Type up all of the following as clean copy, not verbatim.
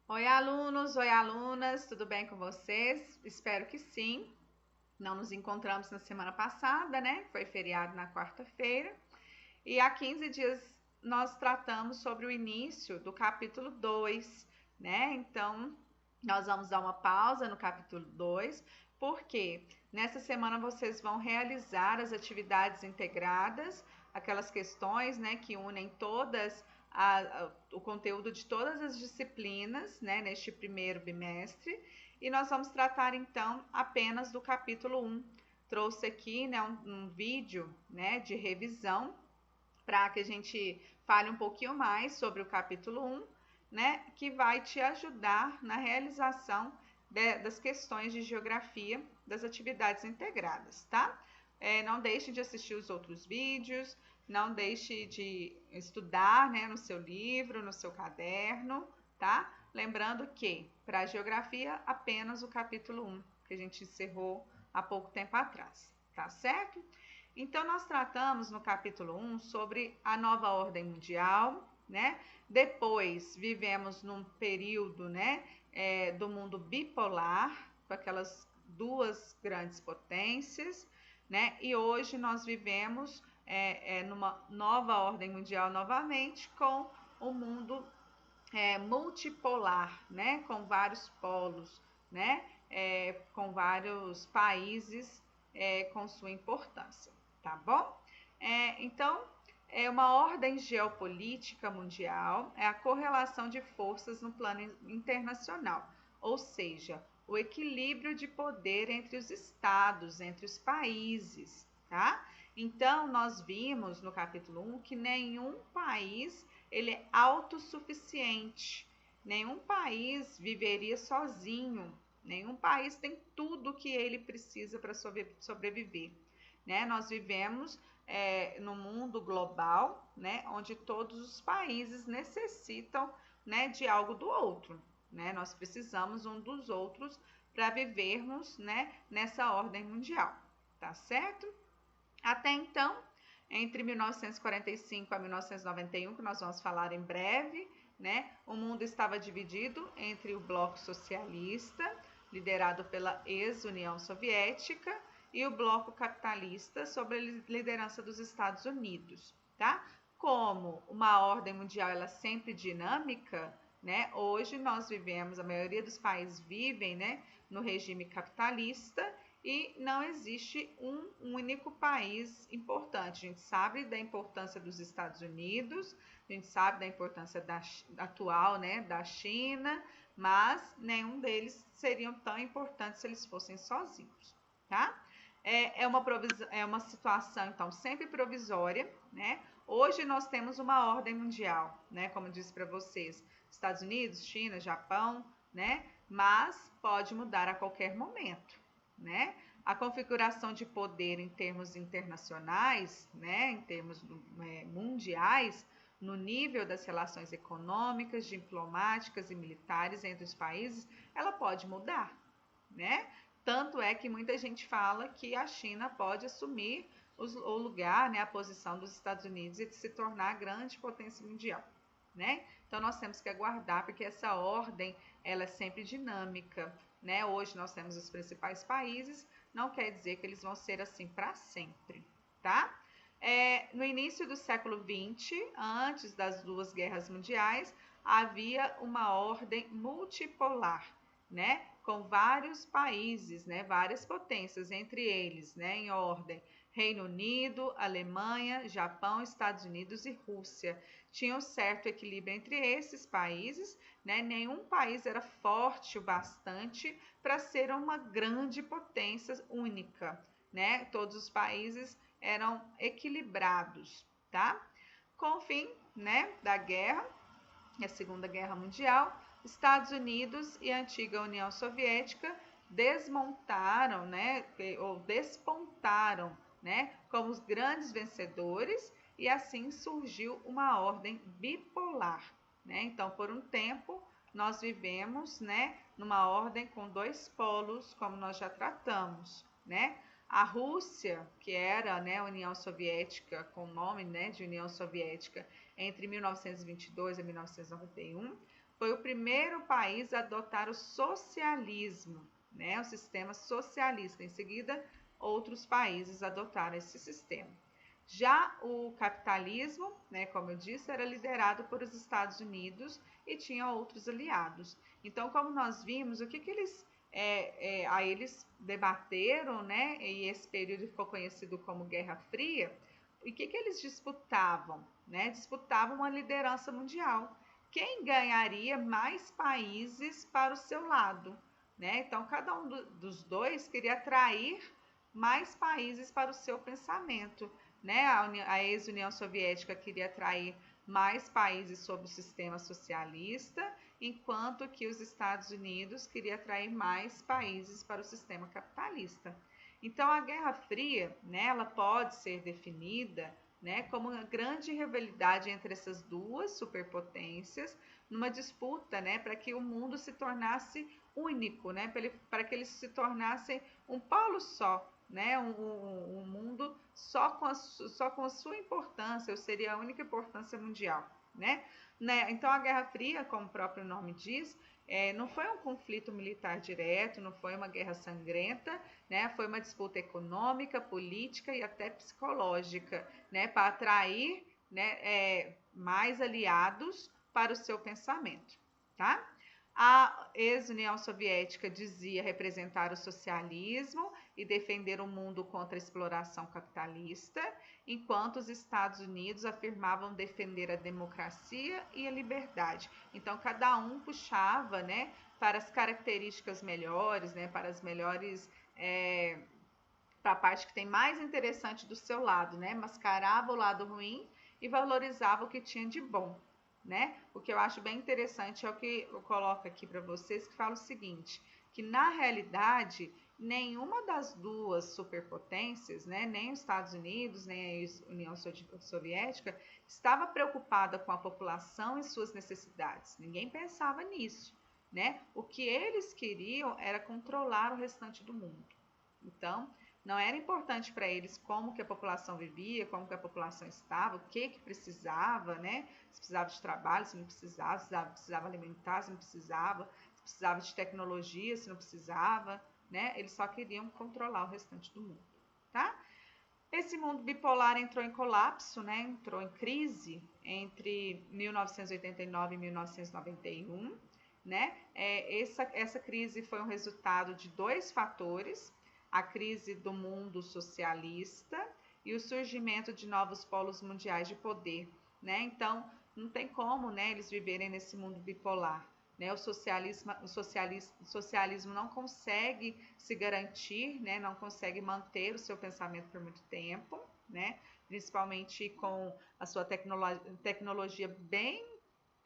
Oi, alunos, oi, alunas, tudo bem com vocês? Espero que sim. Não nos encontramos na semana passada, né? Foi feriado na quarta-feira. E há 15 dias nós tratamos sobre o início do capítulo 2, né? Então, nós vamos dar uma pausa no capítulo 2, porque nessa semana vocês vão realizar as atividades integradas, aquelas questões, né, que unem o conteúdo de todas as disciplinas, né, neste primeiro bimestre, e nós vamos tratar então apenas do capítulo 1. Trouxe aqui, né, um vídeo, né, de revisão para que a gente fale um pouquinho mais sobre o capítulo 1, né, que vai te ajudar na realização das questões de geografia das atividades integradas, tá? Não deixe de assistir os outros vídeos, não deixe de estudar, né, no seu livro, no seu caderno, tá? Lembrando que para a geografia apenas o capítulo 1, que a gente encerrou há pouco tempo atrás, tá certo? Então, nós tratamos no capítulo 1 sobre a nova ordem mundial, né? Depois vivemos num período, né, do mundo bipolar, com aquelas duas grandes potências, né? E hoje nós vivemos numa nova ordem mundial novamente, com o mundo multipolar, né? Com vários polos, né? Com vários países com sua importância, tá bom? Então, é uma ordem geopolítica mundial, é a correlação de forças no plano internacional, ou seja, o equilíbrio de poder entre os estados, entre os países, tá? Então, nós vimos no capítulo 1 que nenhum país ele é autossuficiente. Nenhum país viveria sozinho. Nenhum país tem tudo que ele precisa para sobreviver. Né? Nós vivemos no mundo global, né, onde todos os países necessitam, né, de algo do outro. Né? Nós precisamos um dos outros para vivermos, né, nessa ordem mundial. Tá certo? Até então, entre 1945 a 1991, que nós vamos falar em breve, né, o mundo estava dividido entre o bloco socialista, liderado pela ex-União Soviética, e o bloco capitalista, sob a liderança dos Estados Unidos. Tá? Como uma ordem mundial ela é sempre dinâmica, né, hoje nós vivemos, a maioria dos países vivem, né, no regime capitalista, e não existe um único país importante. A gente sabe da importância dos Estados Unidos, a gente sabe da importância atual, né, da China, mas nenhum deles seriam tão importantes se eles fossem sozinhos, tá? É uma situação, então, sempre provisória, né? Hoje nós temos uma ordem mundial, né? Como eu disse para vocês, Estados Unidos, China, Japão, né? Mas pode mudar a qualquer momento, né? A configuração de poder em termos internacionais, né, em termos mundiais, no nível das relações econômicas, diplomáticas e militares entre os países, ela pode mudar, né? Tanto é que muita gente fala que a China pode assumir o lugar, né, a posição dos Estados Unidos e se tornar a grande potência mundial, né? Então nós temos que aguardar porque essa ordem ela é sempre dinâmica, né? Hoje nós temos os principais países, não quer dizer que eles vão ser assim para sempre, tá? No início do século XX, antes das duas guerras mundiais, havia uma ordem multipolar, né? Com vários países, né? Várias potências, entre eles, né? Em ordem Reino Unido, Alemanha, Japão, Estados Unidos e Rússia. Tinha um certo equilíbrio entre esses países, né? Nenhum país era forte o bastante para ser uma grande potência única, né? Todos os países eram equilibrados, tá? Com o fim, né, da guerra, a Segunda Guerra Mundial, Estados Unidos e a antiga União Soviética desmontaram, né, ou despontaram, né, como os grandes vencedores e assim surgiu uma ordem bipolar, né? Então, por um tempo nós vivemos, né, numa ordem com dois polos, como nós já tratamos, né? A Rússia, que era, né, a União Soviética, com o nome, né, de União Soviética, entre 1922 e 1991, foi o primeiro país a adotar o socialismo, né, o sistema socialista. Em seguida, outros países adotaram esse sistema. Já o capitalismo, né, como eu disse, era liderado por os Estados Unidos e tinha outros aliados. Então, como nós vimos, o que eles aí eles debateram, né, e esse período ficou conhecido como Guerra Fria. E o que eles disputavam? Né? Disputavam uma liderança mundial. Quem ganharia mais países para o seu lado? Né? Então, cada um dos dois queria atrair mais países para o seu pensamento. Né? A ex-União Soviética queria atrair mais países sob o sistema socialista, enquanto que os Estados Unidos queria atrair mais países para o sistema capitalista. Então, a Guerra Fria, né, ela pode ser definida, né, como uma grande rivalidade entre essas duas superpotências, numa disputa, né, para que o mundo se tornasse único, né, para que eles se tornassem um polo só, né, um mundo só com a sua importância, ou seria a única importância mundial. Né? Então, a Guerra Fria, como o próprio nome diz, não foi um conflito militar direto, não foi uma guerra sangrenta, né? Foi uma disputa econômica, política e até psicológica, né? Para atrair, né, mais aliados para o seu pensamento. Tá? A ex-União Soviética dizia representar o socialismo e defender o mundo contra a exploração capitalista, enquanto os Estados Unidos afirmavam defender a democracia e a liberdade. Então, cada um puxava, né, para as características melhores, né, para as melhores, para a parte que tem mais interessante do seu lado, né, mascarava o lado ruim e valorizava o que tinha de bom. Né? O que eu acho bem interessante é o que eu coloco aqui para vocês, que fala o seguinte, que na realidade nenhuma das duas superpotências, né, nem os Estados Unidos, nem a União Soviética, estava preocupada com a população e suas necessidades. Ninguém pensava nisso. Né? O que eles queriam era controlar o restante do mundo. Então, não era importante para eles como que a população vivia, como que a população estava, o que precisava, né? Se precisava de trabalho, se não precisava, se precisava alimentar, se não precisava, se precisava de tecnologia, se não precisava, né? Eles só queriam controlar o restante do mundo, tá? Esse mundo bipolar entrou em colapso, né? Entrou em crise entre 1989 e 1991, né? Essa crise foi um resultado de dois fatores: a crise do mundo socialista e o surgimento de novos polos mundiais de poder, né? Então, não tem como, né, eles viverem nesse mundo bipolar. Né? O socialismo não consegue se garantir, né? Não consegue manter o seu pensamento por muito tempo, né? Principalmente com a sua tecnologia bem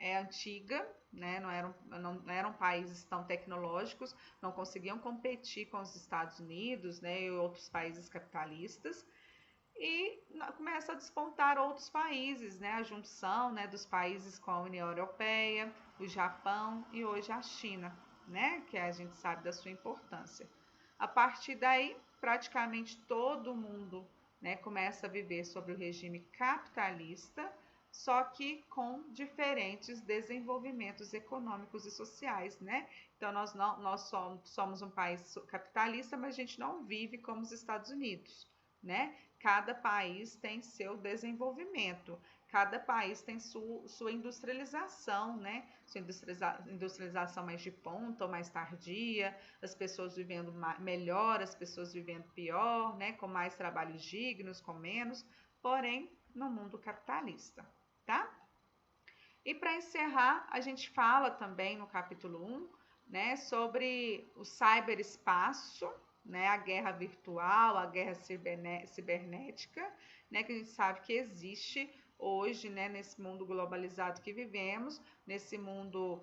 antiga, né? Não eram países tão tecnológicos, não conseguiam competir com os Estados Unidos, né, e outros países capitalistas. E começa a despontar outros países, né, a junção, né, dos países com a União Europeia, o Japão e hoje a China, né, que a gente sabe da sua importância. A partir daí, praticamente todo mundo, né, começa a viver sob o regime capitalista, só que com diferentes desenvolvimentos econômicos e sociais, né? Então, nós somos um país capitalista, mas a gente não vive como os Estados Unidos, né? Cada país tem seu desenvolvimento, cada país tem sua industrialização, né? Sua industrialização mais de ponta ou mais tardia, as pessoas vivendo melhor, as pessoas vivendo pior, né? Com mais trabalhos dignos, com menos, porém no mundo capitalista, tá? E para encerrar, a gente fala também no capítulo 1, né, sobre o cyberespaço, né, a guerra virtual, a guerra cibernética, né, que a gente sabe que existe hoje, né, nesse mundo globalizado que vivemos, nesse mundo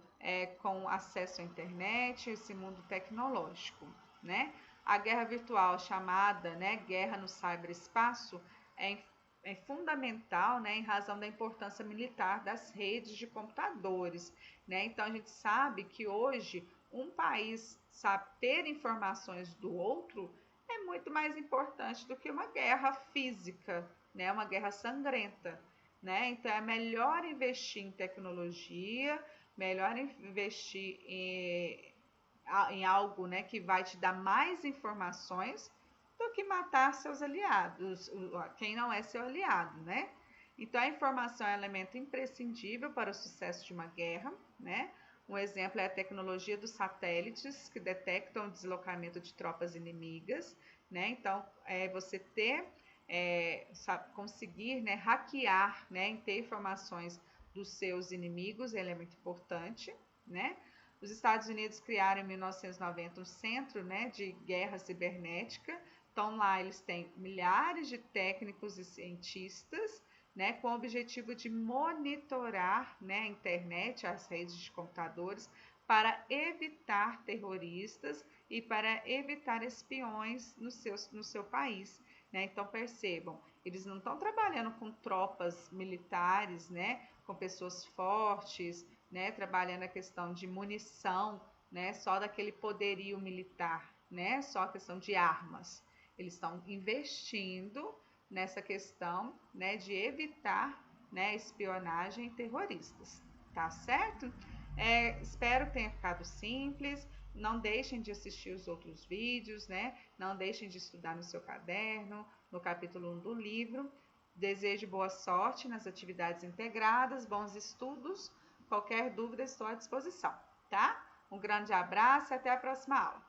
com acesso à internet, esse mundo tecnológico, né? A guerra virtual, chamada, né, guerra no cyberespaço, é fundamental, né, em razão da importância militar das redes de computadores, né? Então a gente sabe que hoje um país sabe ter informações do outro é muito mais importante do que uma guerra física, né? Uma guerra sangrenta, né? Então é melhor investir em tecnologia, melhor investir em algo, né, que vai te dar mais informações do que matar seus aliados, quem não é seu aliado, né? Então a informação é um elemento imprescindível para o sucesso de uma guerra, né? Um exemplo é a tecnologia dos satélites que detectam o deslocamento de tropas inimigas, né? Então você conseguir, né, hackear, né, ter informações dos seus inimigos, ele é muito importante, né? Os Estados Unidos criaram em 1990 um centro, né, de guerra cibernética. Então lá eles têm milhares de técnicos e cientistas, né, com o objetivo de monitorar, né, a internet, as redes de computadores, para evitar terroristas e para evitar espiões no seu país. Né? Então percebam, eles não estão trabalhando com tropas militares, né, com pessoas fortes, né, trabalhando a questão de munição, né, só daquele poderio militar, né, só a questão de armas. Eles estão investindo nessa questão, né, de evitar, né, espionagem e terroristas, tá certo? Espero que tenha ficado simples. Não deixem de assistir os outros vídeos, né? Não deixem de estudar no seu caderno, no capítulo 1 do livro. Desejo boa sorte nas atividades integradas, bons estudos. Qualquer dúvida, estou à disposição, tá? Um grande abraço e até a próxima aula.